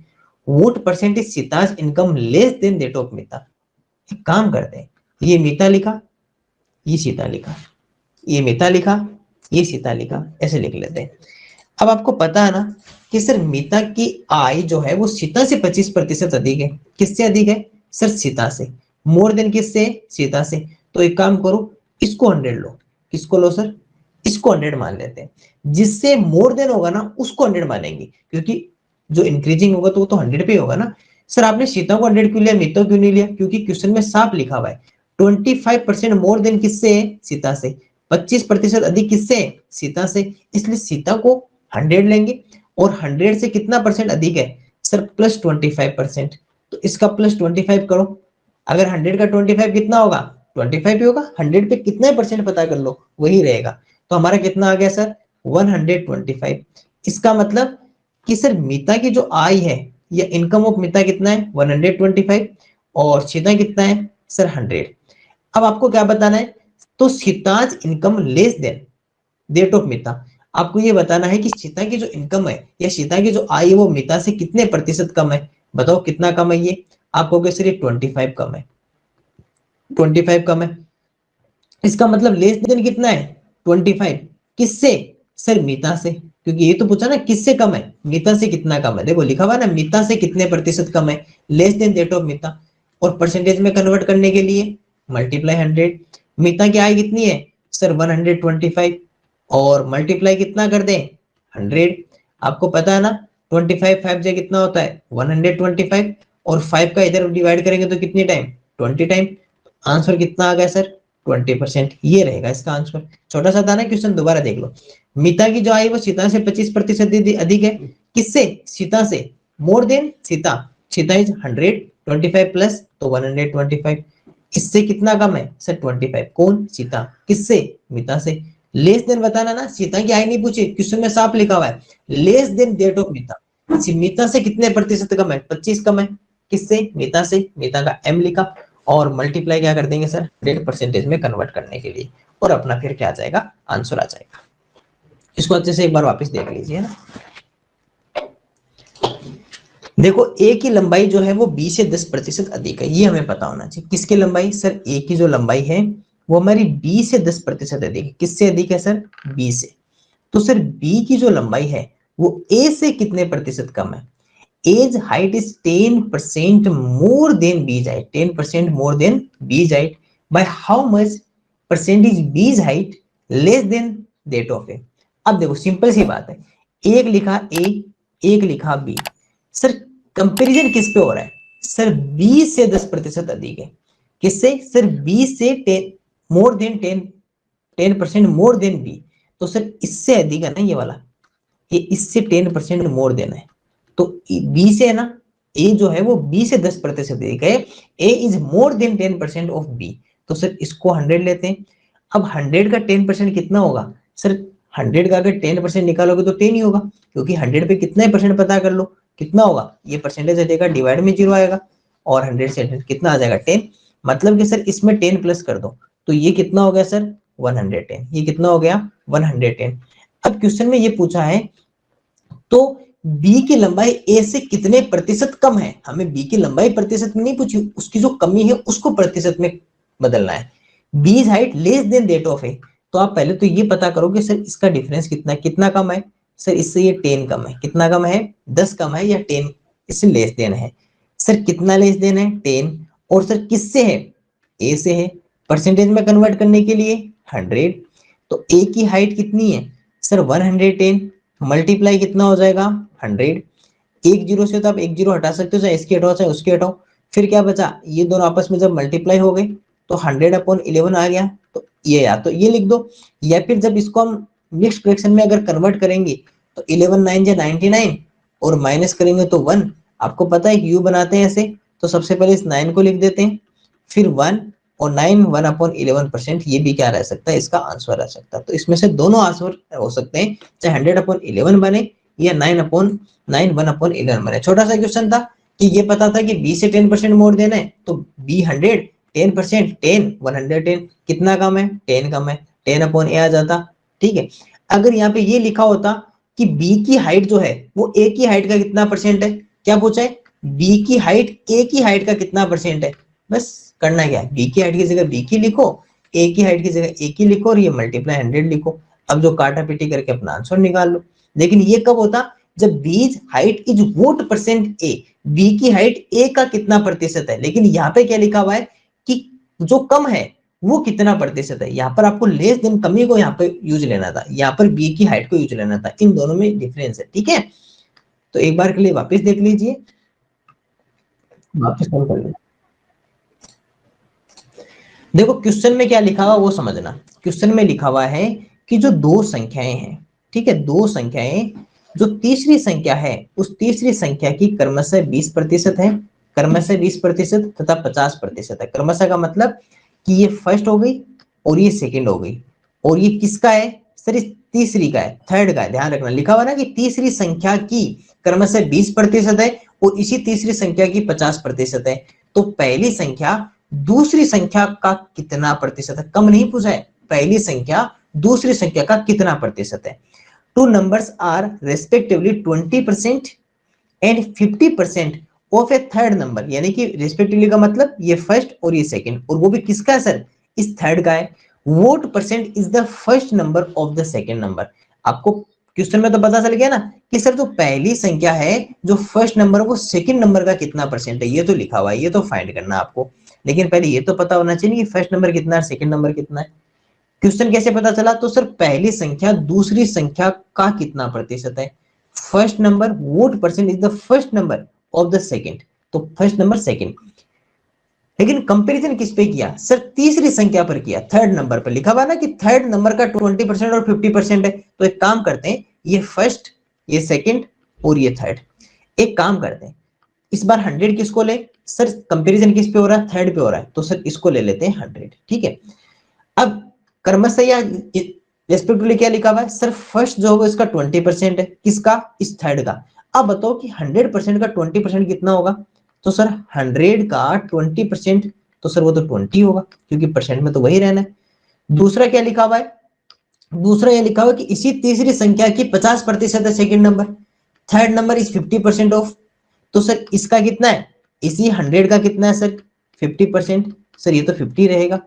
What percent is Sita's income less than that of Mita? एक काम करते हैं, ये मिता लिखा, ये सीता लिखा, ये मिता लिखा, ये सीता लिखा, ऐसे लिख लेते हैं। अब आपको पता है ना कि सर मिता की आय जो है वो सीता से 25% अधिक है। किससे अधिक है सर? सीता से। मोर देन किससे? सीता से। तो एक काम करो, इसको 100 लो। किसको लो सर? इसको 100 मान लेते हैं। जिससे मोर देन होगा ना उसको 100 मानेंगे, क्योंकि जो इंक्रीजिंग होगा तो वो तो 100 पे होगा ना। सर आपने सीता को 100 क्यों लिया, मिता क्यों नहीं लिया? क्योंकि क्वेश्चन में साफ लिखा हुआ है 25% मोर देन किससे? सीता से। 25% अधिक किससे? सीता से। इसलिए सीता को 100 लेंगे, और 100 से कितना परसेंट अधिक है सर? प्लस 25%। तो इसका प्लस 25 करो। अगर 100 का 25 कितना होगा? 25 ही होगा। 100 पे कितने परसेंट पता कर लो, वही रहेगा। तो हमारा कितना आ गया सर? 125। इसका मतलब कि सर मिता की जो आय है या इनकम ऑफ मिता कितना है? 125, और सीता कितना है सर? 100। अब आपको क्या बताना है? तो Sita's income less than that of Mita. आपको ये बताना है कि सीता की जो इनकम है या सीता की जो आय है वो मिता से कितने प्रतिशत कम है। बताओ कितना कम है ये। आप कहोगे सर ये 25 कम है, 25 कम है। इसका मतलब लेस देन कितना है 25। किससे? सर मिता से, क्योंकि ये तो पूछा ना किससे कम है, मिता से कितना कम है। देखो लिखा हुआ ना मिता से कितने प्रतिशत कम है, लेस देन दैट ऑफ मिता। और परसेंटेज में कन्वर्ट करने के लिए मल्टीप्लाई 100। मिता की आय कितनी है सर 125, और मल्टीप्लाई कितना कर दें 100। आपको पता है ना 25 5 से कितना होता है 125, और 5 का इधर डिवाइड करेंगे तो कितनी टाइम 20 टाइम। आंसर कितना आ गया सर 20%। ये रहेगा इसका आंसर। छोटा सा था ना क्वेश्चन, दोबारा देख लो। मिता की जो आय वो सीता से 25% अधिक है। किससे? सीता से। More than Sita, Sita is 100, 25 plus तो 125। इससे कितना कम है सर 25। कौन? सीता। किससे? मिता से। लेस देन बताना ना, सीता की आय नहीं पूछी, क्वेश्चन में साफ लिखा हुआ है लेस देन दैट ऑफ मिता। मिता से कितने प्रतिशत कम है 25 कम है। किससे? मिता से। मिता का एम लिखा, और मल्टीप्लाई क्या कर देंगे सर 100% में कन्वर्ट करने के लिए, और अपना फिर क्या आ जाएगा आंसर आ जाएगा। इसको अच्छे से एक बार वापस देख लीजिए ना। देखो ए की लंबाई जो है वो बी से 10% अधिक है, ये हमें पता होना चाहिए। किसकी लंबाई? सर ए की जो लंबाई है वो हमारी बी से 10% अधिक है। किससे अधिक है सर? बी से। तो सर बी की जो लंबाई है वो ए से कितने प्रतिशत कम है? A's height is 10% more than B's height, 10% more than B's height. By how much percentage B's height less than that of A. अब देखो सिंपल सी बात है, एक लिखा ए, एक लिखा बी। सर कंपैरिजन किस पे हो रहा है? सर बी से 10% अधिक है। किससे? सर बी से 10 more than 10% more than B. तो सर इससे अधिक है ना ये वाला, ये इससे 10% मोर देना है। तो बी से है ना, ए जो है वो बी से 10% अधिक है। A is more than 10% of B. तो सर इसको 100 लेते हैं। अब 100 का 10% कितना होगा सर? 100 का अगर 10% निकालोगे तो 10 ही होगा, क्योंकि 100 पे कितना परसेंट पता कर लो कितना होगा। ये परसेंटेज हटेगा, डिवाइड में 0 आएगा, और 100 से 100 कितना आ जाएगा 10। मतलब कि सर इसमें 10 प्लस कर दो तो ये कितना हो गया सर 110। ये कितना हो गया 110। अब क्वेश्चन में ये पूछा है तो बी की लंबाई ए से कितने प्रतिशत कम है। हमें बी की लंबाई प्रतिशत में नहीं पूछी, उसकी जो कमी है उसको प्रतिशत में बदलना है। B is height less than that of A. तो आप पहले तो ये पता करो कि सर इसका डिफरेंस कितना है, कितना कम है सर? इससे ये 10 कम है। कितना कम है? 10 कम है, या 10 इससे लेस देन है। सर कितना लेस देन है 10, और सर किससे है? ए से है। परसेंटेज में कन्वर्ट करने के लिए 100। तो ए की हाइट कितनी है सर 110, मल्टीप्लाई कितना हो जाएगा 100। एक जीरो से तो आप एक जीरो हटा सकते हो, चाहे इसकी हटाओ चाहे उसकी हटाओ। फिर क्या बचा? ये दोनों आपस में जब मल्टीप्लाई हो गए तो 100/11 आ गया। तो ये या तो ये लिख दो, या फिर जब इसको हम मिक्स्ड फ्रैक्शन में अगर कन्वर्ट करेंगे तो 11 9 जा 99, और माइनस करेंगे तो 1। आपको पता है कि यू बनाते हैं ऐसे, तो सबसे पहले इस 9 को लिख देते हैं, फिर 1, और 9 1/11%। ये भी क्या रह सकता है? इसका आंसर रह सकता है। तो इसमें से दोनों आंसर हो सकते हैं, चाहे 100/11 बने या 9 1/11 बने। छोटा सा क्वेश्चन था कि ये पता था कि बी से 10% मोर देना है, तो बी 100, 10%, 10 110 कितना कम है 10 कम है, 10/a आ जाता। ठीक है। अगर यहाँ पे ये लिखा होता कि बी की हाइट जो है वो ए की हाइट का कितना परसेंट है, क्या पूछा है? बी की हाइट ए की हाइट का कितना परसेंट है। बस करना क्या है, बी की हाइट की जगह बी की लिखो, ए की हाइट की जगह ए की लिखो, और ये मल्टीप्लाई 100 लिखो। अब जो काटा पीटी करके अपना आंसर निकाल लो। लेकिन ये कब होता? जब B's height is what percent A, B की हाइट ए का कितना प्रतिशत है। लेकिन यहाँ पे क्या लिखा हुआ है कि जो कम है वो कितना प्रतिशत है। यहाँ पर आपको लेस देन कमी को यहाँ पे यूज लेना था, यहाँ पर बी की हाइट को यूज लेना था। इन दोनों में डिफरेंस है। ठीक है, तो एक बार के लिए वापस देख लीजिए, वापस कॉल कर लीजिए। देखो क्वेश्चन में क्या लिखा हुआ वो समझना। क्वेश्चन में लिखा हुआ है कि जो दो संख्याएं हैं, ठीक है, दो संख्याएं, जो तीसरी संख्या है उस तीसरी संख्या की क्रमशः 20% है, क्रमशः 20% तथा 50% है। क्रमशः का मतलब कि ये फर्स्ट हो गई और ये सेकंड हो गई, और ये किसका है सर? इस तीसरी का है, थर्ड का है। ध्यान रखना लिखा हुआ ना कि तीसरी संख्या की क्रमशः 20% है और इसी तीसरी संख्या की 50% है। तो पहली संख्या दूसरी संख्या का कितना प्रतिशत है, कम नहीं पूछा है, पहली संख्या दूसरी संख्या का कितना प्रतिशत है। Two numbers are respectively 20% and 50% of a third number, यानी कि रेस्पेक्टिवली का मतलब ये फर्स्ट और ये सेकंड, और वो भी किसका है सर, इस थर्ड का है। Vote percent is the first number of the second number. आपको क्वेश्चन में तो पता चल गया ना कि सर जो पहली संख्या है जो फर्स्ट नंबर वो सेकंड नंबर का कितना परसेंट है, ये तो लिखा हुआ है, ये तो फाइंड करना आपको। लेकिन पहले ये तो पता होना चाहिए कि फर्स्ट नंबर कितना है, सेकंड नंबर कितना है। क्वेश्चन कैसे पता चला, तो सर पहली संख्या दूसरी संख्या का कितना प्रतिशत है। First number what percent is the first number of the second, तो फर्स्ट नंबर सेकंड। लेकिन कंपैरिजन किस पे किया सर, तीसरी संख्या पर किया, थर्ड नंबर पर। लिखा हुआ ना कि थर्ड नंबर का 20% और 50% है, तो एक काम करते हैं, ये फर्स्ट, ये सेकंड और ये थर्ड, एक काम करते हैं, इस बार 100 किसको ले सर, कंपैरिजन किस पे हो रहा है, थर्ड पे हो रहा है, तो सर इसको ले लेते हैं 100, ठीक है। अब क्रमशः या रेस्पेक्टिवली क्या लिखा हुआ है सर, फर्स्ट जो होगा इसका 20% है, किसका, इस थर्ड का। अब बताओ कि 100% का 20% कितना होगा, तो सर 100 का 20%, तो सर वो तो 20 होगा, क्योंकि परसेंट में तो वही रहना है। दूसरा क्या लिखा हुआ है, दूसरा ये लिखा हुआ है कि इसी तीसरी संख्या की 50% है second number, third number is 50% of, तो सर इसका कितना है, इसी 100 का कितना है सर, 50%, सर ये तो 50 रहेगा।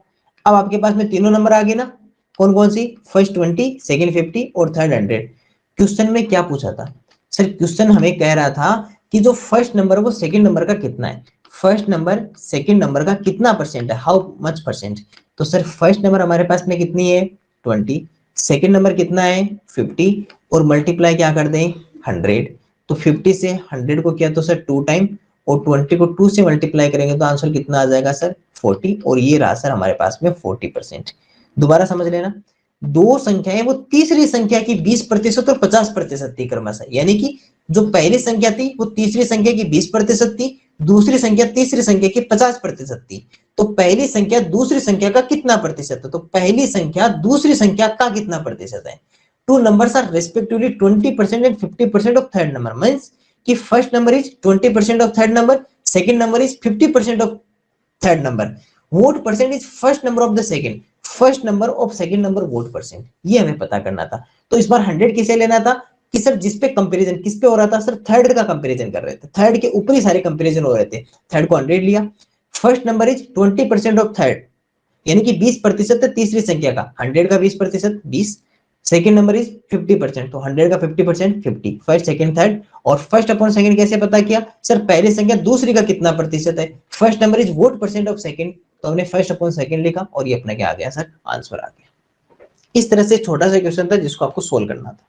अब आपके पास में तीनों नंबर आ गए ना, कौन कौन सी, फर्स्ट 20, सेकंड 50 और थर्ड 100। क्वेश्चन में क्या पूछा था सर, क्वेश्चन हमें कह रहा था कि जो फर्स्ट नंबर वो सेकंड नंबर का कितना है, फर्स्ट नंबर सेकंड नंबर का कितना परसेंट है, हाउ मच परसेंट। तो सर फर्स्ट नंबर हमारे पास में कितनी है 20, सेकंड नंबर कितना है 50, और मल्टीप्लाई क्या कर दें 100, तो 50 से 100 को किया तो सर 2 टाइम, और 20 को 2 से मल्टीप्लाई करेंगे तो आंसर कितना आ जाएगा सर 40, और ये रहा सर हमारे पास में 40%। दोबारा समझ लेना, दो संख्याएं वो तीसरी संख्या की 20% और 50% थी क्रमशः, यानी कि जो पहली संख्या थी वो तीसरी संख्या की 20% थी, दूसरी संख्या तीसरी संख्या की 50% थी। तो पहली संख्या दूसरी संख्या का कितना प्रतिशत है, तो पहली संख्या दूसरी संख्या का कितना प्रतिशत है। Two numbers are respectively 20% and 50% of third number, means कि first number is 20% of third number, second number is 50% of third number, what percent is first number of the second, first number of second number what percent, ये हमें पता करना था। तो इस बार 100 किसे लेना था कि सर जिस पे कंपैरिजन किस पे हो रहा था सर, थर्ड का कंपैरिजन कर रहे थे, थर्ड के ऊपर ही सारे कंपैरिजन हो रहे थे, थर्ड को 100 लिया। First number is 20% of third, यानी कि 20% है तीसरी संख्या का, 100 का 20% 20, सेकंड नंबर इज 50%, तो 100 का 50% 50, फर्स्ट सेकंड थर्ड। और फर्स्ट अपॉन सेकंड कैसे पता किया सर, पहली संख्या दूसरी का कितना प्रतिशत है, first number is what percent of second, तो हमने फर्स्ट अपॉन सेकंड लिखा और ये अपना क्या आ गया सर, आंसर आ गया। इस तरह से छोटा सा क्वेश्चन था जिसको आपको सोल्व करना था।